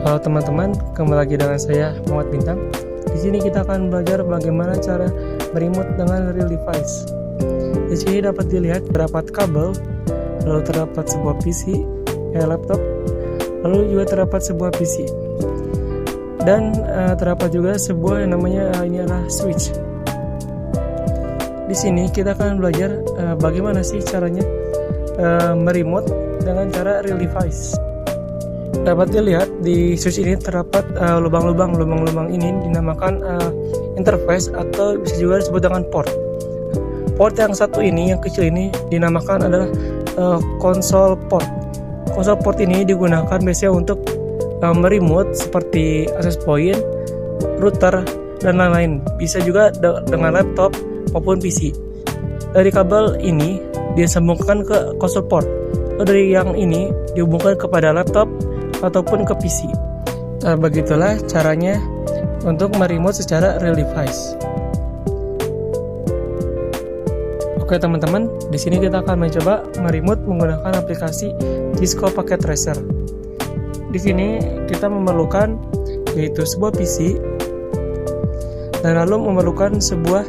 Halo teman-teman, kembali lagi dengan saya Muhammad Bintang. Di sini kita akan belajar bagaimana cara meremote dengan real device. Di sini dapat dilihat terdapat kabel, lalu terdapat sebuah PC, laptop, lalu juga terdapat sebuah PC, dan terdapat juga sebuah yang namanya ini adalah switch. Di sini kita akan belajar bagaimana sih caranya meremote dengan cara real device. Dapat dilihat di switch ini terdapat lubang-lubang. Lubang-lubang ini dinamakan interface atau bisa juga disebut dengan port. Port yang satu ini, yang kecil ini, dinamakan adalah console port. Console port ini digunakan biasanya untuk meremote seperti access point, router, dan lain-lain. Bisa juga dengan laptop maupun PC. Dari kabel ini disambungkan ke console port. Lalu dari yang ini dihubungkan kepada laptop ataupun ke PC. Begitulah caranya untuk meremote secara real device. Oke teman-teman, di sini kita akan mencoba meremote menggunakan aplikasi Cisco Packet Tracer. Di sini kita memerlukan yaitu sebuah PC dan lalu memerlukan sebuah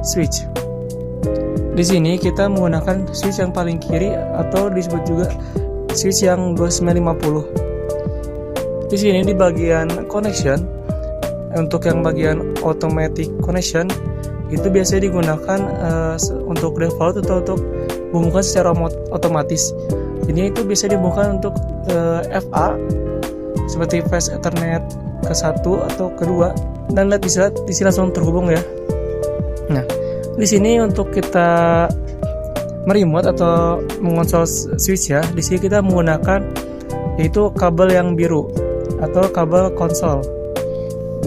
switch. Di sini kita menggunakan switch yang paling kiri atau disebut juga switch yang 2950. Di sini di bagian connection, untuk yang bagian automatic connection itu biasanya digunakan untuk default atau untuk hubungkan secara otomatis. Ini itu bisa dihubungkan untuk FA seperti Fast Ethernet ke 1 atau kedua, dan lihat bisa di sini langsung terhubung ya. Nah, di sini untuk kita meremote atau mengontrol switch ya, di sini kita menggunakan yaitu kabel yang biru atau kabel konsol.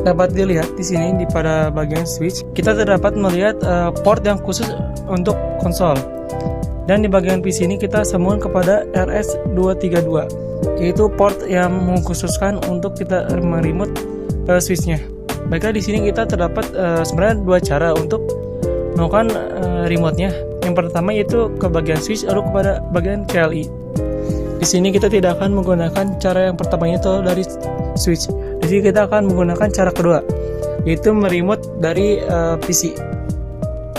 Dapat dilihat di sini pada bagian switch kita terdapat melihat port yang khusus untuk konsol, dan di bagian PC ini kita sambungkan kepada RS232, yaitu port yang mengkhususkan untuk kita meremote switchnya. Baiklah, di sini kita terdapat sebenarnya dua cara untuk melakukan remote-nya. Yang pertama yaitu ke bagian switch lalu kepada bagian CLI. Di sini kita tidak akan menggunakan cara yang pertama itu dari switch. Di sini kita akan menggunakan cara kedua, yaitu meremote dari PC.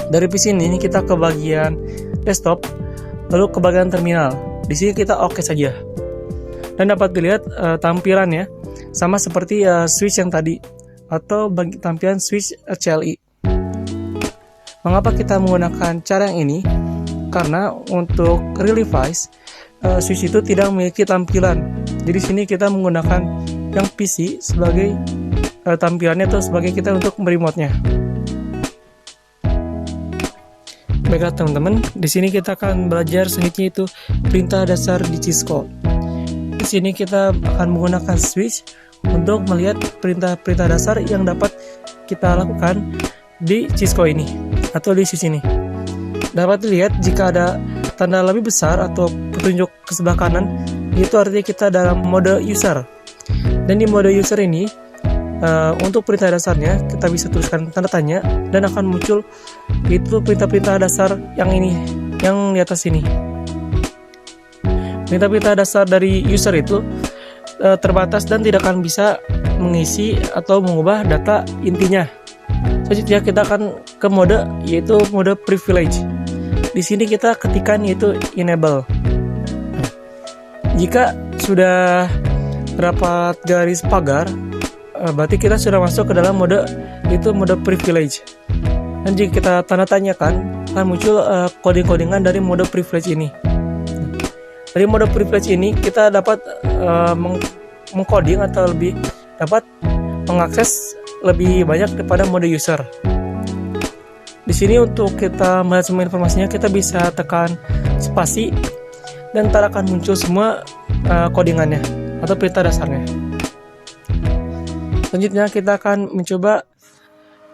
Dari PC ini kita ke bagian desktop, lalu ke bagian terminal. Di sini kita oke saja. Dan dapat dilihat tampilannya sama seperti switch yang tadi atau tampilan switch CLI. Mengapa kita menggunakan cara yang ini? Karena untuk real device switch itu tidak memiliki tampilan. Jadi sini kita menggunakan yang PC sebagai tampilannya atau sebagai kita untuk meremote-nya. Baiklah teman-teman, di sini kita akan belajar selanjutnya itu perintah dasar di Cisco. Di sini kita akan menggunakan switch untuk melihat perintah-perintah dasar yang dapat kita lakukan di Cisco ini atau di switch ini. Dapat dilihat jika ada tanda lebih besar atau petunjuk ke sebelah kanan, itu artinya kita dalam mode user. Dan di mode user ini untuk perintah dasarnya kita bisa tuliskan tanda tanya dan akan muncul itu perintah-perintah dasar yang ini, yang di atas ini. Perintah-perintah dasar dari user itu terbatas dan tidak akan bisa mengisi atau mengubah data intinya. Selanjutnya kita akan ke mode yaitu mode privilege. Di sini kita ketikkan yaitu enable. Jika sudah terdapat garis pagar, berarti kita sudah masuk ke dalam mode itu mode privilege. Dan jika kita tanda tanyakan, akan muncul coding-codingan dari mode privilege ini. Dari mode privilege ini kita dapat mengcoding atau lebih dapat mengakses lebih banyak daripada mode user. Di sini untuk kita melihat semua informasinya kita bisa tekan spasi dan ntar akan muncul semua codingannya atau perintah dasarnya. Selanjutnya kita akan mencoba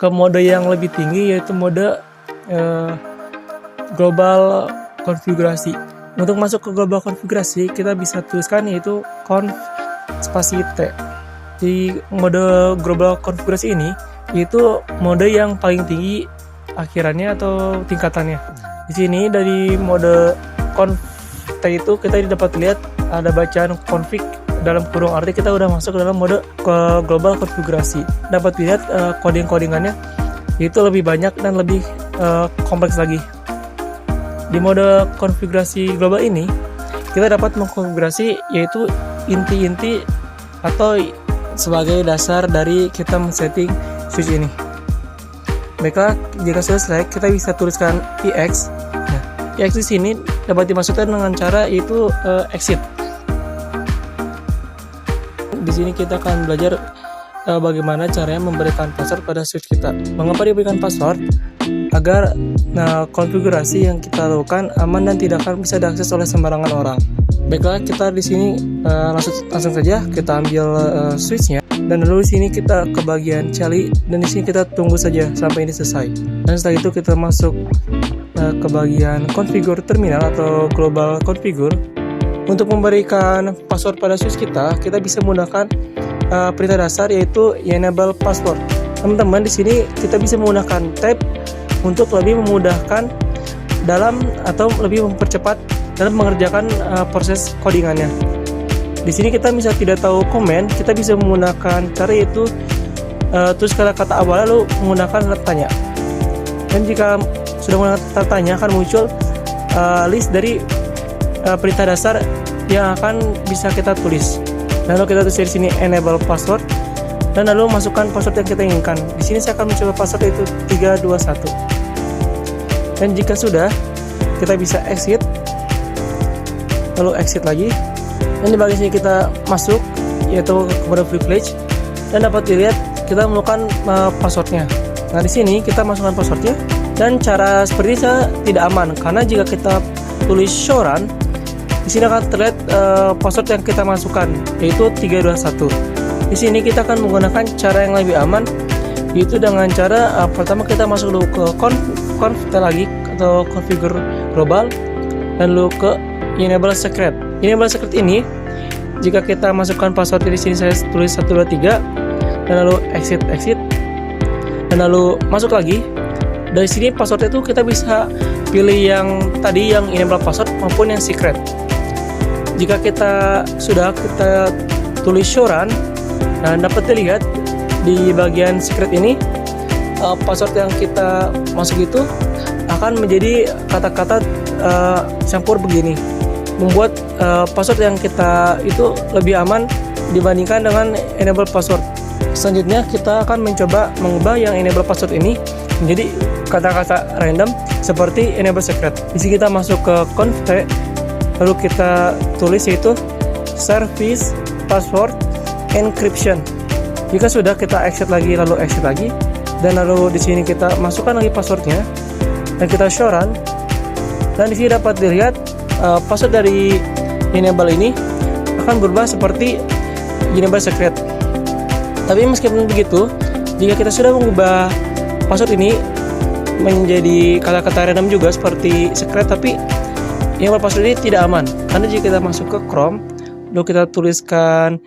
ke mode yang lebih tinggi yaitu mode global konfigurasi. Untuk masuk ke global konfigurasi kita bisa tuliskan yaitu conf spasi T. Di mode global konfigurasi ini yaitu mode yang paling tinggi akhirannya atau tingkatannya. Di sini dari mode conf T itu kita dapat lihat ada bacaan config dalam kurung arti kita udah masuk ke dalam mode global konfigurasi. Dapat dilihat coding-codingannya itu lebih banyak dan lebih kompleks lagi. Di mode konfigurasi global ini kita dapat mengkonfigurasi yaitu inti-inti atau sebagai dasar dari kita men-setting switch ini. Baiklah, jika sudah selesai kita bisa tuliskan EX. Nah, EX di sini dapat dimasukkan dengan cara yaitu exit. Di sini kita akan belajar bagaimana caranya memberikan password pada switch kita. Mengapa diberikan password? Agar konfigurasi yang kita lakukan aman dan tidak akan bisa diakses oleh sembarangan orang. Baiklah, kita di sini langsung saja kita ambil switchnya, dan lalu di sini kita ke bagian cali, dan di sini kita tunggu saja sampai ini selesai. Dan setelah itu kita masuk ke bagian configure terminal atau global configure. Untuk memberikan password pada switch kita bisa menggunakan perintah dasar yaitu enable password. Teman-teman, di sini kita bisa menggunakan tab untuk lebih memudahkan dalam atau lebih mempercepat dalam mengerjakan proses codingannya. Di sini kita bisa tidak tahu komen, kita bisa menggunakan cara yaitu tulis kata-kata awal lalu menggunakan tanda tanya. Dan jika sudah menggunakan tanda tanya akan muncul list dari perintah dasar yang akan bisa kita tulis. Lalu kita tulis di sini enable password dan lalu masukkan password yang kita inginkan. Di sini saya akan mencoba password yaitu 321. Dan jika sudah, kita bisa exit, lalu exit lagi. Dan di bagian sini kita masuk yaitu kepada privilege dan dapat dilihat kita menemukan passwordnya. Nah, di sini kita masukkan passwordnya, dan cara seperti ini tidak aman karena jika kita tulis show run, di sini akan terlihat password yang kita masukkan yaitu 321. Di sini kita akan menggunakan cara yang lebih aman, yaitu dengan cara pertama kita masuk dulu ke conf lagi atau configure global, dan lalu ke enable secret. Enable secret ini jika kita masukkan password di sini saya tulis 123 dan lalu exit, dan lalu masuk lagi. Dari sini password itu kita bisa pilih yang tadi yang enable password maupun yang secret. Jika kita tulis show run, dan dapat dilihat di bagian secret ini password yang kita masuk itu akan menjadi kata-kata campur begini, membuat password yang kita itu lebih aman dibandingkan dengan enable password. Selanjutnya kita akan mencoba mengubah yang enable password ini menjadi kata-kata random seperti enable secret. Di sini kita masuk ke conf, lalu kita tulis yaitu service password encryption. Jika sudah, kita exit lagi, lalu exit lagi, dan lalu di sini kita masukkan lagi passwordnya dan kita show run. Dan di sini dapat dilihat password dari enable ini akan berubah seperti enable secret. Tapi meskipun begitu, jika kita sudah mengubah password ini menjadi kata-kata random juga seperti secret, tapi enable password ini tidak aman karena jika kita masuk ke Chrome lalu kita tuliskan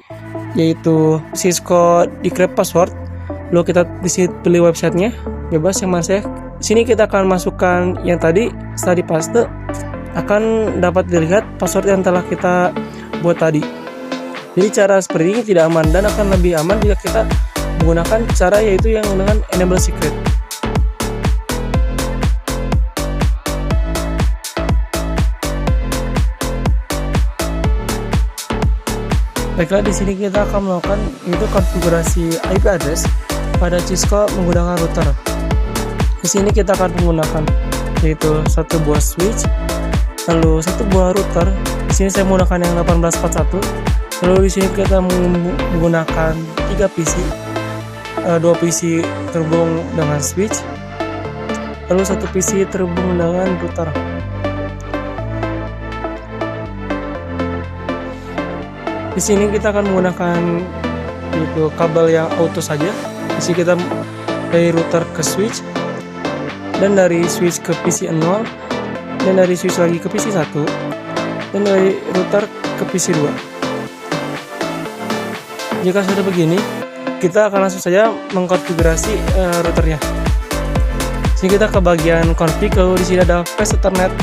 yaitu Cisco decrypt password, lalu kita di sini pilih websitenya bebas yang mana saya. Di sini kita akan masukkan yang tadi, setelah dipaste akan dapat dilihat password yang telah kita buat tadi. Jadi cara seperti ini tidak aman dan akan lebih aman jika kita menggunakan cara yaitu yang dengan enable secret. Baiklah, di sini kita akan melakukan itu konfigurasi IP address pada Cisco menggunakan router. Di sini kita akan menggunakan yaitu satu buah switch, lalu satu buah router. Di sini saya menggunakan yang 1841. Lalu di sini kita menggunakan 3 PC, 2 PC terhubung dengan switch, lalu 1 PC terhubung dengan router. Di sini kita akan menggunakan itu kabel yang auto saja. Di sini kita dari router ke switch, dan dari switch ke PC 0, dan dari switch lagi ke PC 1, dan dari router ke PC 2. Jika sudah begini, kita akan langsung saja mengkonfigurasi routernya. Sini kita ke bagian config, lalu di sini ada fast Ethernet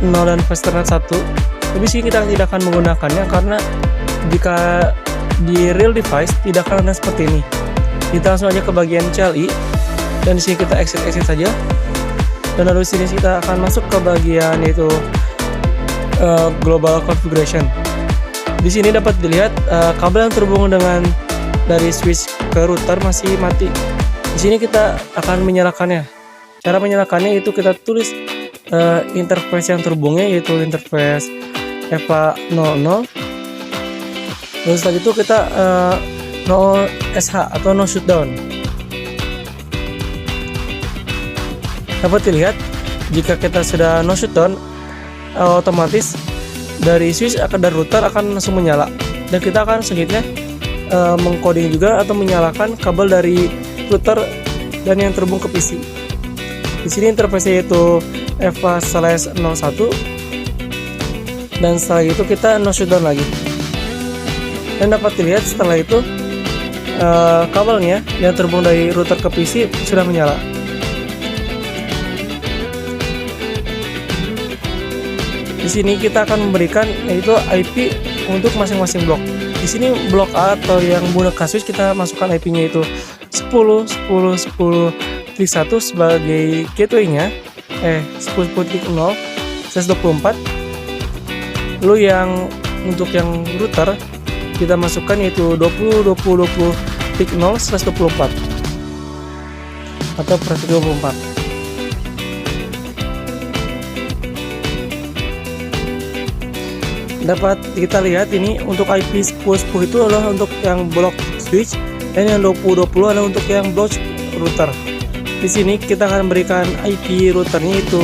0 dan fast Ethernet 1. Tapi sini kita tidak akan menggunakannya karena Jika di real device tidak akan ada seperti ini. Kita langsung aja ke bagian CLI dan di sini kita exit saja. Dan lalu di sini kita akan masuk ke bagian yaitu global configuration. Di sini dapat dilihat kabel yang terhubung dengan dari switch ke router masih mati. Di sini kita akan menyalakannya. Cara menyalakannya itu kita tulis interface yang terhubungnya yaitu interface EVA 00. Dan setelah itu kita no SH atau no shutdown. Dapat dilihat jika kita sudah no shutdown, otomatis dari switch dari router akan langsung menyala, dan kita akan selanjutnya mengcoding juga atau menyalakan kabel dari router dan yang terhubung ke PC. Di sini interface yaitu EVA/01, dan setelah itu kita no shutdown lagi. Dan dapat dilihat setelah itu kabelnya yang terhubung dari router ke PC sudah menyala. Di sini kita akan memberikan yaitu IP untuk masing-masing blok. Di sini blok A atau yang menggunakan switch kita masukkan IP-nya itu 10.10.10.1 sebagai gateway-nya 10.0/24. Lalu yang untuk yang router kita masukkan yaitu 20.20.20/24 atau prefix 24. Dapat kita lihat ini untuk IP 10.10 itu adalah untuk yang blok switch, dan yang 20.20 adalah untuk yang blok router. Di sini kita akan berikan IP routernya itu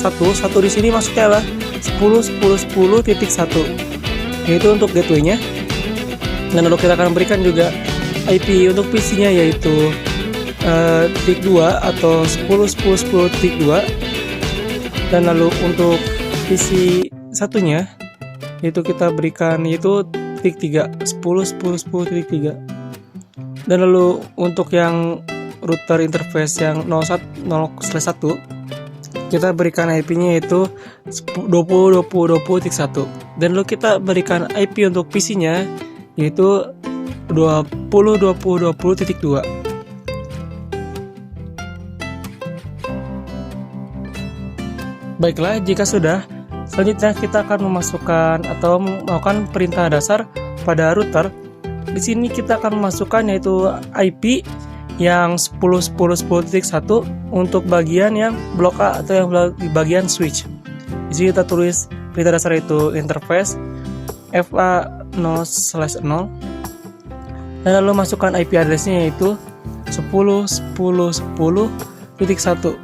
1 di sini masuknya adalah 10.10.10.1 yaitu untuk gateway-nya. Dan lalu kita akan berikan juga IP untuk PC-nya yaitu tik 2 atau 10.10.10.2. Dan lalu untuk PC satunya yaitu kita berikan yaitu tik 3 10.10.10.3. Dan lalu untuk yang router interface yang 0/1 kita berikan IP-nya yaitu 20.20.20.1. Dan lalu kita berikan IP untuk PC-nya yaitu 20.20.20.2. Baiklah, jika sudah, selanjutnya kita akan memasukkan atau melakukan perintah dasar pada router. Di sini kita akan memasukkan yaitu IP yang 10.10.10.1 untuk bagian yang blok A atau yang di bagian switch. Di sini kita tulis perintah dasar itu interface EVA 0/0, dan lalu masukkan IP addressnya yaitu 10.10.10.1.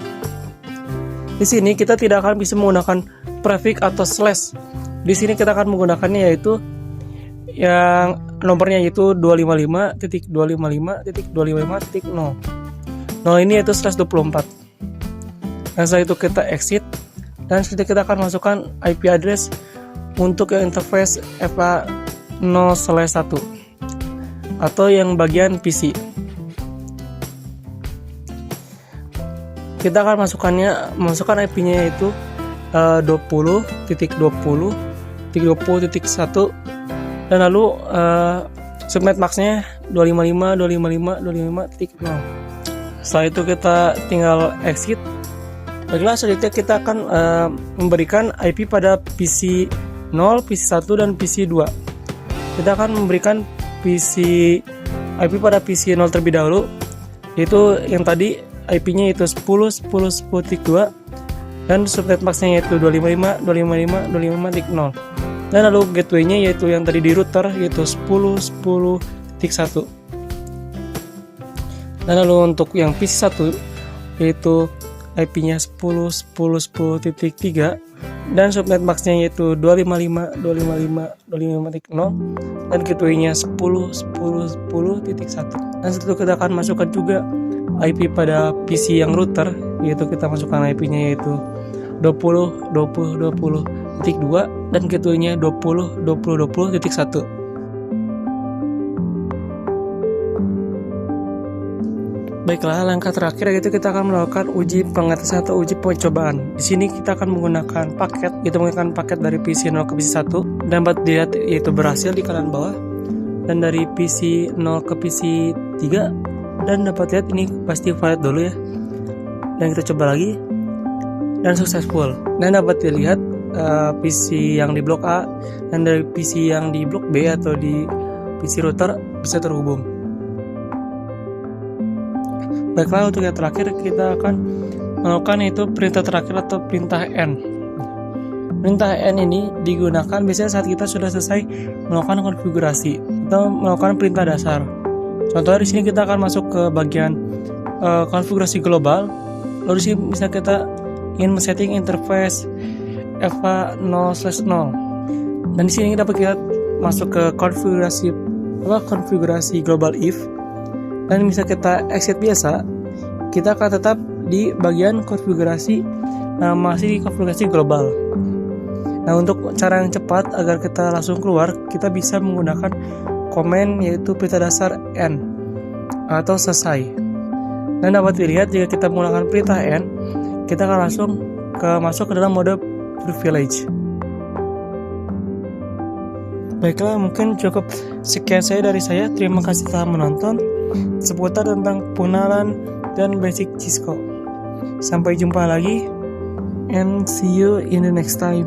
Di sini kita tidak akan bisa menggunakan prefix atau slash. Di sini kita akan menggunakannya yaitu yang nomornya yaitu 255.255.255.0. 0 ini yaitu /24. Dan setelah itu kita exit, dan selanjutnya kita akan masukkan IP address untuk yang interface EVA 0/1 atau yang bagian PC. Kita akan masukkan IP-nya yaitu 20.20.20.1, dan lalu subnet max-nya 255.255.255.0. Setelah itu kita tinggal exit. Baiklah, selanjutnya kita akan memberikan IP pada PC 0, PC 1, dan PC 2. Kita akan memberikan IP pada PC 0 terlebih dahulu, yaitu yang tadi IP-nya itu 10.10.10.2, dan subnet max-nya yaitu 255.255.255.0. Dan lalu gateway-nya yaitu yang tadi di router yaitu 10.10.1. Dan lalu untuk yang PC 1 yaitu IP-nya 10.10.10.3, dan subnet max-nya yaitu 255.255.255.0, dan gateway-nya 10.10.10.1. Dan setelah itu kita akan masukkan juga IP pada PC yang router, yaitu kita masukkan IP-nya yaitu 20.20.20.2, dan gateway-nya 20.20.20.1. Baiklah, langkah terakhir yaitu kita akan melakukan uji pengetesan atau uji percobaan. Di sini kita akan menggunakan paket, kita menggunakan paket dari PC 0 ke PC 1. Dapat dilihat yaitu berhasil di kanan bawah. Dan dari PC 0 ke PC 3, dan dapat lihat ini pasti valid dulu ya. Dan kita coba lagi, dan successful. Dan dapat dilihat PC yang di blok A dan dari PC yang di blok B atau di PC router bisa terhubung. Baiklah, untuk yang terakhir kita akan melakukan yaitu perintah terakhir atau perintah N. Perintah N ini digunakan biasanya saat kita sudah selesai melakukan konfigurasi atau melakukan perintah dasar. Contohnya di sini kita akan masuk ke bagian konfigurasi global. Lalu di sini bisa kita ingin men-setting interface EVA 0/0. Dan di sini dapat kita masuk ke konfigurasi global if. Dan bisa kita exit biasa, kita akan tetap di bagian konfigurasi, masih di konfigurasi global. Nah, untuk cara yang cepat agar kita langsung keluar, kita bisa menggunakan komen yaitu perintah dasar N atau selesai. Dan dapat dilihat jika kita menggunakan perintah N, kita akan langsung masuk ke dalam mode privilege. Baiklah, mungkin cukup sekian dari saya. Terima kasih telah menonton seputar tentang pengenalan dan basic Cisco. Sampai jumpa lagi and see you in the next time.